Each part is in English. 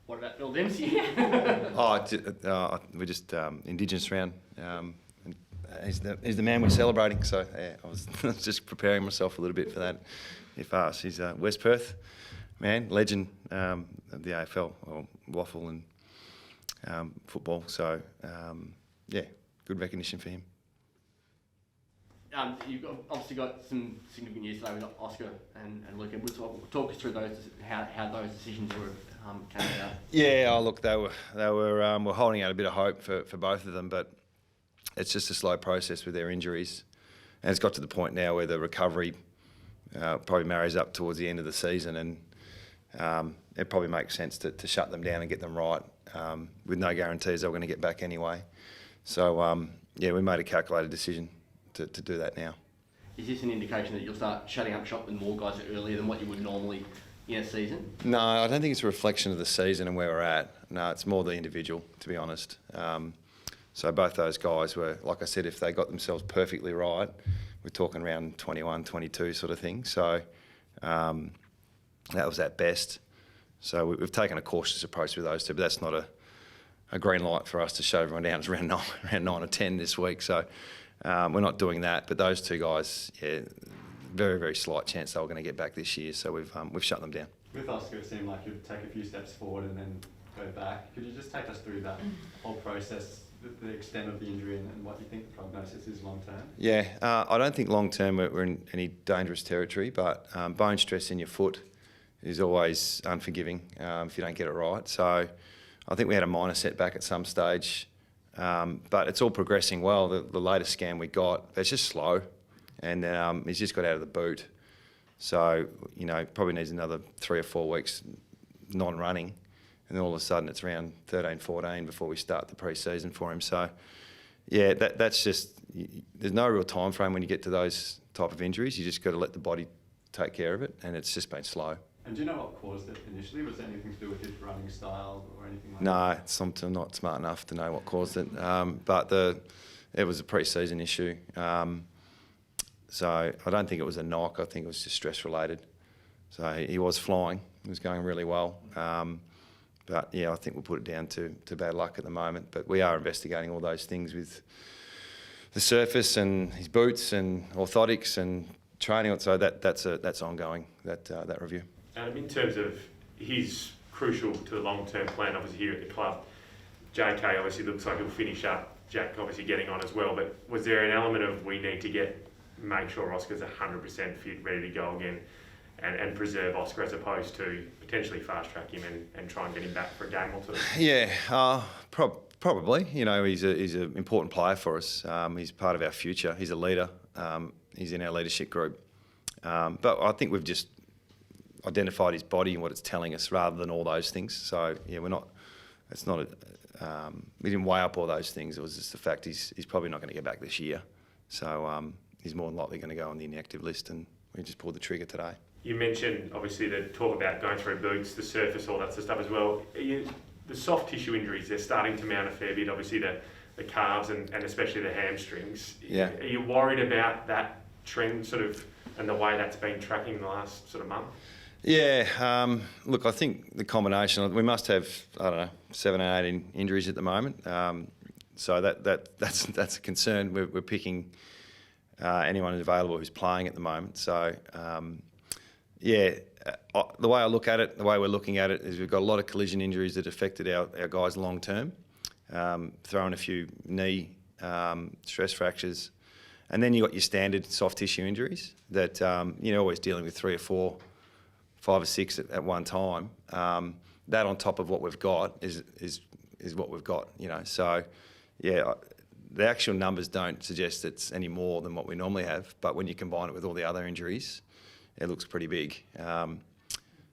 What about Bill Dempsey? We're just Indigenous round. And he's the man we're celebrating. So yeah, I was just preparing myself a little bit for that. If asked, he's West Perth man, legend of the AFL, or waffle and football. So yeah, good recognition for him. You've obviously got some significant years today with Oscar and Luca. Talk us through those, how those decisions were came about. Yeah, look, they were holding out a bit of hope for both of them, but it's just a slow process with their injuries, and it's got to the point now where the recovery probably marries up towards the end of the season, and it probably makes sense to shut them down and get them right, with no guarantees they were going to get back anyway. So yeah, we made a calculated decision to do that now. Is this an indication that you'll start shutting up shop with more guys earlier than what you would normally in a season? No, I don't think it's a reflection of the season and where we're at. No, it's more the individual, to be honest. So both those guys were, like I said, if they got themselves perfectly right, we're talking around 21, 22 sort of thing. So that was at best. So we've taken a cautious approach with those two, but that's not a green light for us to shut everyone down. It's around 9 or 10 this week. So we're not doing that. But those two guys, yeah, very, very slight chance they were going to get back this year. So we've shut them down. With Oscar, it seemed like you'd take a few steps forward and then go back. Could you just take us through that whole process, the extent of the injury and what you think the prognosis is long term? Yeah, I don't think long term we're in any dangerous territory, but bone stress in your foot is always unforgiving if you don't get it right. So I think we had a minor setback at some stage, but it's all progressing well. The latest scan we got, it's just slow, and he's just got out of the boot. So, you know, probably needs another 3 or 4 weeks non-running, and then all of a sudden it's around 13, 14 before we start the pre-season for him. So, yeah, that's just, there's no real time frame when you get to those type of injuries. You just got to let the body take care of it, and it's just been slow. And do you know what caused it initially? Was there anything to do with his running style or anything like that? No, I'm not smart enough to know what caused it. But it was a pre-season issue. So I don't think it was a knock. I think it was just stress related. So he was flying. He was going really well. But yeah, I think we'll put it down to bad luck at the moment. But we are investigating all those things with the surface and his boots and orthotics and training. So that's ongoing, that review. In terms of he's crucial to the long-term plan, obviously here at the club. JK obviously looks like he'll finish up. Jack obviously getting on as well. But was there an element of we need to make sure Oscar's 100% fit, ready to go again, and preserve Oscar as opposed to potentially fast-track him and try and get him back for a game or two? Yeah, probably. You know, he's an important player for us. He's part of our future. He's a leader. He's in our leadership group. But I think we've just identified his body and what it's telling us rather than all those things. So yeah, we didn't weigh up all those things. It was just the fact he's probably not going to get back this year. So he's more than likely going to go on the inactive list, and we just pulled the trigger today. You mentioned obviously the talk about going through boots, the surface, all that sort of stuff as well. The soft tissue injuries, they're starting to mount a fair bit, obviously the calves and especially the hamstrings. Yeah. Are you worried about that trend sort of and the way that's been tracking in the last sort of month? Yeah, look, I think the combination, we must have, 7 or 8 injuries at the moment. So that's a concern. We're picking anyone who's available who's playing at the moment. So, the way I look at it, the way we're looking at it is we've got a lot of collision injuries that affected our guys long term. Throw in a few knee stress fractures. And then you've got your standard soft tissue injuries that you're always dealing with 3 or 4, 5 or 6 at one time. That on top of what we've got is what we've got, you know. So, yeah, the actual numbers don't suggest it's any more than what we normally have, but when you combine it with all the other injuries, it looks pretty big.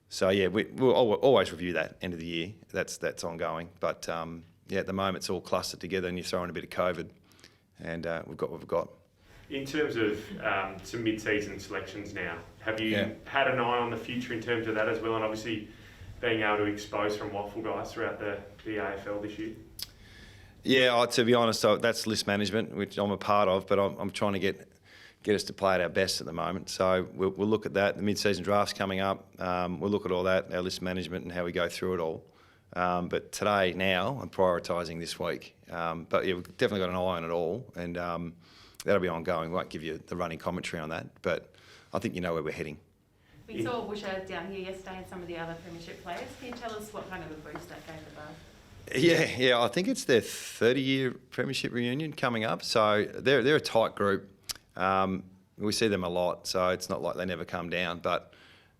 So, yeah, we'll always review that end of the year. That's ongoing. But, at the moment it's all clustered together and you throw in a bit of COVID and we've got what we've got. In terms of some mid-season selections now, have you had an eye on the future in terms of that as well, and obviously being able to expose from waffle guys throughout the AFL this year? Yeah, to be honest, that's list management, which I'm a part of, but I'm trying to get us to play at our best at the moment. So we'll look at that. The mid-season draft's coming up. We'll look at all that, our list management and how we go through it all. But today, now, I'm prioritising this week. But yeah, we've definitely got an eye on it all, and that'll be ongoing. We won't give you the running commentary on that, but I think you know where we're heading. We saw Woosha down here yesterday and some of the other premiership players. Can you tell us what kind of a boost that gave the bar? Yeah, I think it's their 30-year premiership reunion coming up. So they're a tight group. We see them a lot, so it's not like they never come down. But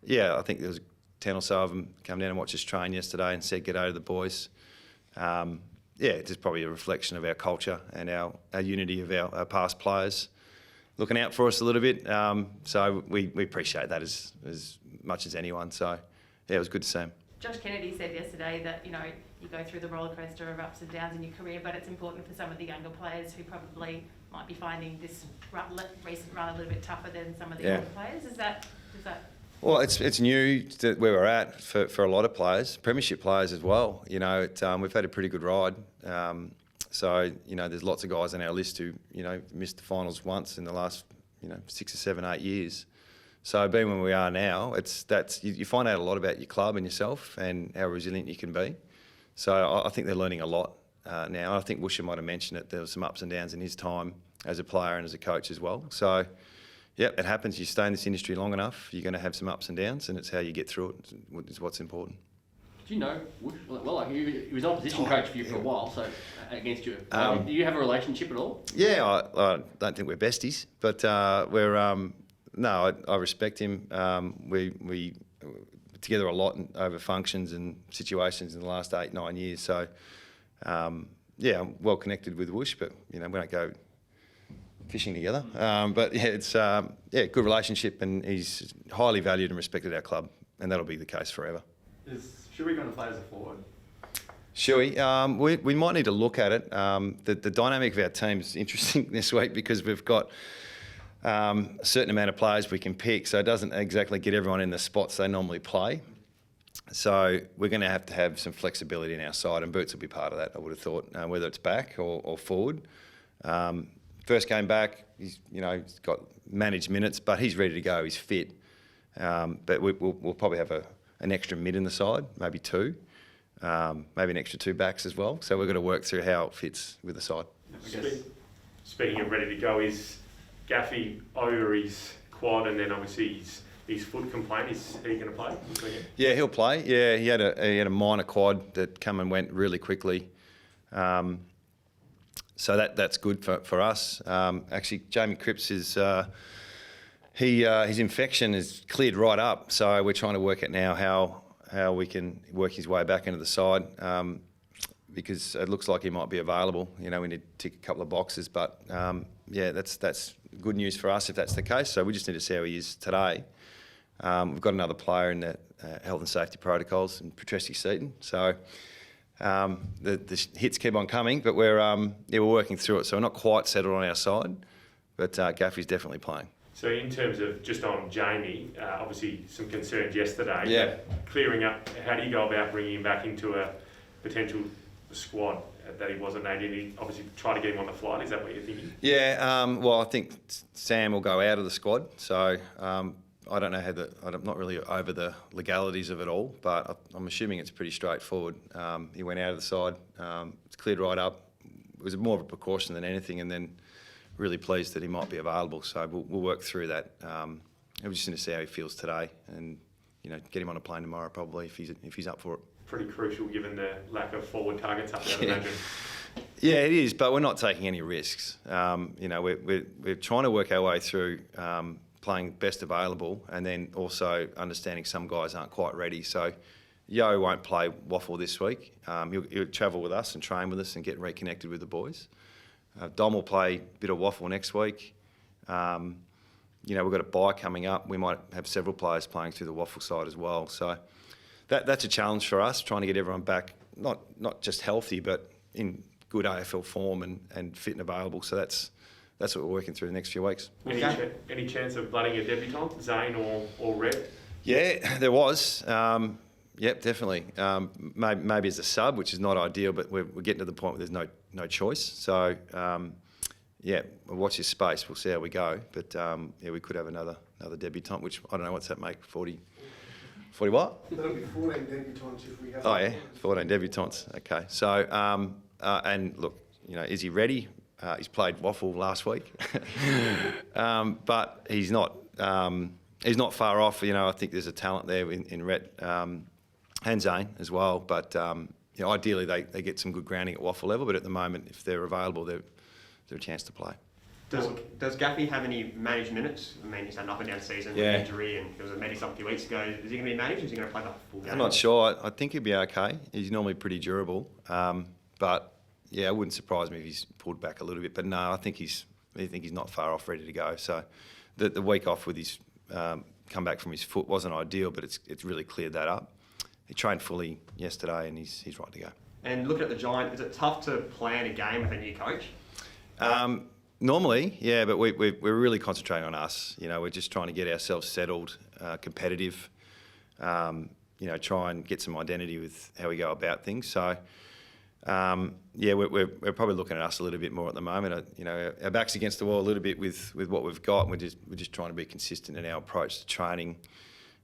yeah, I think there was 10 or so of them come down and watch us train yesterday and said good day to the boys. Yeah, it's just probably a reflection of our culture and our unity of our past players looking out for us a little bit. So we appreciate that as much as anyone. So yeah, it was good to see them. Josh Kennedy said yesterday that, you know, you go through the roller coaster of ups and downs in your career, but it's important for some of the younger players who probably might be finding this recent run a little bit tougher than some of the older players. Is that? Well, it's new to where we're at for a lot of players, premiership players as well. You know, we've had a pretty good ride. So, you know, there's lots of guys on our list who, you know, missed the finals once in the last, 6 or 7, 8 years. So being where we are now, you find out a lot about your club and yourself and how resilient you can be. So I think they're learning a lot now. I think Woosha might have mentioned it. There were some ups and downs in his time as a player and as a coach as well. So, yeah, it happens. You stay in this industry long enough, you're going to have some ups and downs, and it's how you get through it is what's important. Do you know Woosh? Well, he was opposition coach for you for a while, so against you. Do you have a relationship at all? Yeah, I don't think we're besties, but I respect him. We together a lot over functions and situations in the last 8, 9 years. So, yeah, I'm well connected with Woosh, but we don't go fishing together. But yeah, it's good relationship, and he's highly valued and respected at our club, and that'll be the case forever. Is Shuey going to play as a forward? Shuey, we might need to look at it. The dynamic of our team is interesting this week because we've got a certain amount of players we can pick, so it doesn't exactly get everyone in the spots they normally play. So we're going to have some flexibility in our side, and Boots will be part of that, I would have thought, whether it's back or forward. First game back, he's got managed minutes, but he's ready to go. He's fit. But we'll probably have an extra mid in the side, maybe 2, maybe an extra 2 backs as well. So we've got to work through how it fits with the side. Speaking of ready to go, is Gaffy over his quad, and then obviously his foot complaint? Is he going to play? Yeah, he'll play. Yeah, he had a minor quad that come and went really quickly. So that's good for us. Actually, Jamie Cripps his infection is cleared right up. So we're trying to work out now how we can work his way back into the side, because it looks like he might be available. We need to tick a couple of boxes, but yeah, that's good news for us if that's the case. So we just need to see how he is today. We've got another player in the health and safety protocols, in Patresi Seaton. So the hits keep on coming, but we're working through it. So we're not quite settled on our side, but Gaffy's definitely playing. So in terms of just on Jamie, obviously some concerns yesterday. Yeah. Clearing up, how do you go about bringing him back into a potential squad that he wasn't named in? He obviously try to get him on the flight. Is that what you're thinking? Yeah. Well, I think Sam will go out of the squad. So I don't know I'm not really over the legalities of it all, but I'm assuming it's pretty straightforward. He went out of the side. It's cleared right up. It was more of a precaution than anything, and then really pleased that he might be available. So we'll work through that. We're just going to see how he feels today, and get him on a plane tomorrow probably if he's up for it. Pretty crucial given the lack of forward targets up there, I'd imagine. Yeah, it is, but we're not taking any risks. We're trying to work our way through playing best available, and then also understanding some guys aren't quite ready. So Yo won't play waffle this week. He'll travel with us and train with us and get reconnected with the boys. Dom will play a bit of waffle next week. We've got a bye coming up. We might have several players playing through the waffle side as well. So that's a challenge for us, trying to get everyone back, not just healthy, but in good AFL form and fit and available. So that's what we're working through the next few weeks. Any chance of blooding a debutant, Zane or Red? Yeah, there was. Yep, definitely. Maybe as a sub, which is not ideal, but we're getting to the point where there's no choice. So, we'll watch this space. We'll see how we go. But, we could have another debutant, which I don't know, what's that make, 40 40 what? That'll be 14 debutants if we have. Oh yeah, 14 debutants. Okay, so and look, you know, is he ready? He's played waffle last week, but he's not far off. You know, I think there's a talent there in Rhett and Zane as well. But you know, ideally they get some good grounding at waffle level. But at the moment, if they're available, they're a chance to play. Does Gaffey have any managed minutes? I mean, he's had an up and down season with injury, and there was a medicine a few weeks ago. Is he going to be managed, or is he going to play like a full game? I'm not sure. I think he'll be okay. He's normally pretty durable, but yeah, it wouldn't surprise me if he's pulled back a little bit. But no, I think he's not far off, ready to go. So the week off with his come back from his foot wasn't ideal, but it's really cleared that up. He trained fully yesterday, and he's right to go. And looking at the Giant, is it tough to plan a game with a new coach? Normally, yeah, but we're really concentrating on us. You know, we're just trying to get ourselves settled, competitive. You know, try and get some identity with how we go about things. So, yeah, we're probably looking at us a little bit more at the moment. You know, our back's against the wall a little bit with what we've got. And we're just trying to be consistent in our approach to training,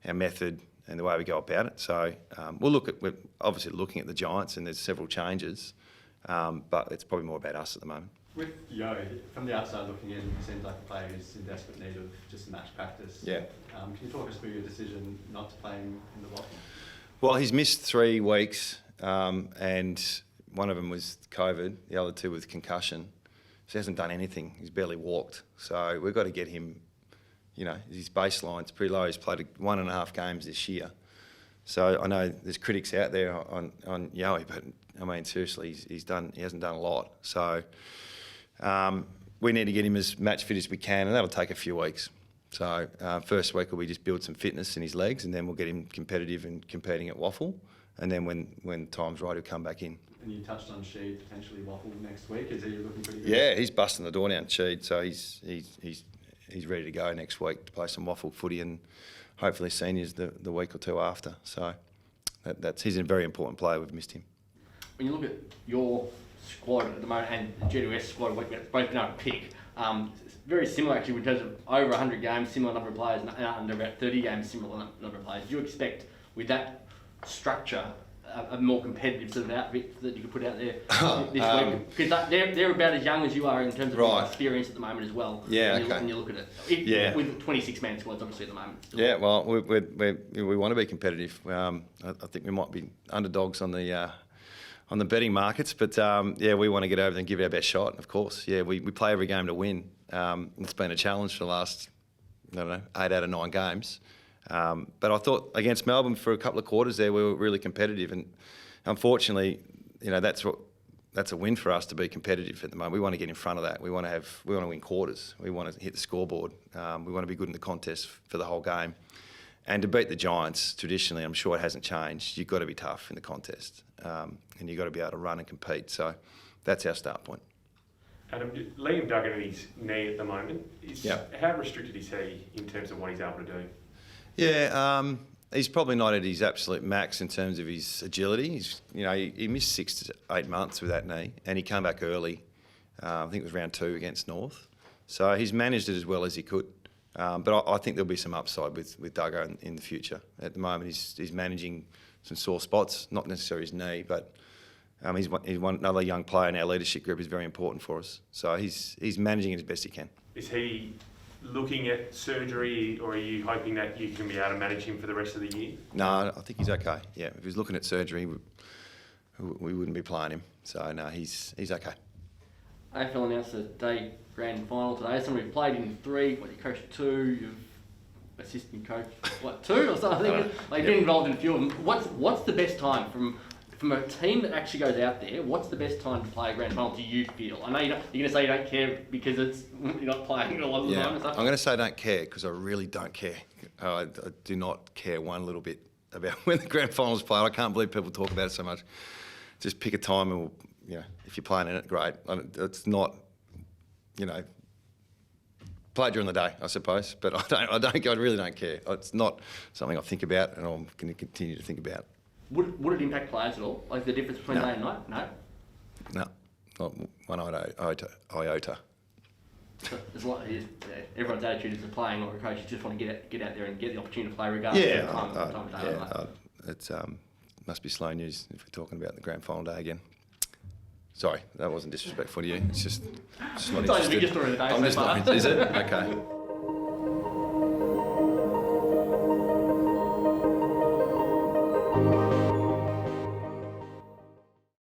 our method, and the way we go about it. So we're obviously looking at the Giants, and there's several changes, but it's probably more about us at the moment. With Yo, from the outside looking in, he seems like a player who's in desperate need of just match practice. Yeah. Can you talk us through your decision not to play him in the waffle? Well, he's missed 3 weeks, and one of them was COVID, the other 2 with concussion. So he hasn't done anything. He's barely walked. So we've got to get him, you know, his baseline's pretty low. He's played 1.5 games this year. So I know there's critics out there on Yowie, but I mean, seriously, he hasn't done a lot. So we need to get him as match fit as we can, and that'll take a few weeks. So first week will be just build some fitness in his legs, and then we'll get him competitive and competing at waffle. And then when time's right, he'll come back in. And you touched on Sheed potentially waffle next week. Is he looking pretty good? Yeah, he's busting the door down, Sheed. So he's ready to go next week to play some waffle footy, and hopefully seniors the week or 2 after. So he's a very important player. We've missed him. When you look at your squad at the moment and the GWS squad, we've both been able to pick. It's very similar actually in terms of over 100 games, similar number of players, and under about 30 games, similar number of players. Do you expect with that structure a more competitive sort of outfit that you could put out there this week? Because they're about as young as you are in terms of experience at the moment as well. Yeah, when you look at it. With 26-man squads obviously at the moment. Still. Yeah, well, we want to be competitive. I think we might be underdogs on the betting markets, but yeah, we want to get over there and give it our best shot. Of course, yeah, we play every game to win. It's been a challenge for the last 8 out of 9 games. But I thought against Melbourne for a couple of quarters there, we were really competitive, and unfortunately, you know, that's a win for us to be competitive at the moment. We want to get in front of that. We want to win quarters. We want to hit the scoreboard. We want to be good in the contest for the whole game. And to beat the Giants, traditionally, I'm sure it hasn't changed. You've got to be tough in the contest, and you've got to be able to run and compete. So that's our start point. Adam, Liam Duggan and his knee at the moment, how restricted is he in terms of what he's able to do? Yeah, he's probably not at his absolute max in terms of his agility. He missed 6 to 8 months with that knee, and he came back early. I think it was round 2 against North. So he's managed it as well as he could. But I think there'll be some upside with Duggan in the future. At the moment, he's managing some sore spots, not necessarily his knee, but he's another young player in our leadership group is very important for us. So he's managing it as best he can. Is he looking at surgery, or are you hoping that you can be able to manage him for the rest of the year? No, I think he's okay. Yeah, if he's looking at surgery, we wouldn't be playing him. So no, he's okay. AFL announced the day grand final today. So we've played in 3. You coached 2. You've assistant coach 2 or something. You've been involved in a few of them. What's the best time from a team that actually goes out there? What's the best time to play a grand final? Do you feel? I know you're going to say you don't care because you're not playing a lot of the time and stuff. I'm going to say I don't care because I really don't care. I do not care one little bit about when the grand finals play. I can't believe people talk about it so much. Just pick a time and if you're playing in it, great. It's not, play it during the day, I suppose. But I really don't care. It's not something I think about, and I'm going to continue to think about. Would it impact players at all? Like the difference between day and night? No. No, not one iota. there's a lot. Everyone's attitude as a playing or a coach is just want to get out there and get the opportunity to play regardless of time of day. It's must be slow news if we're talking about the grand final day again. Sorry, that wasn't disrespectful to you. It's just not It's like the interested. biggest story of the day I'm so just far. not. Is it? Okay.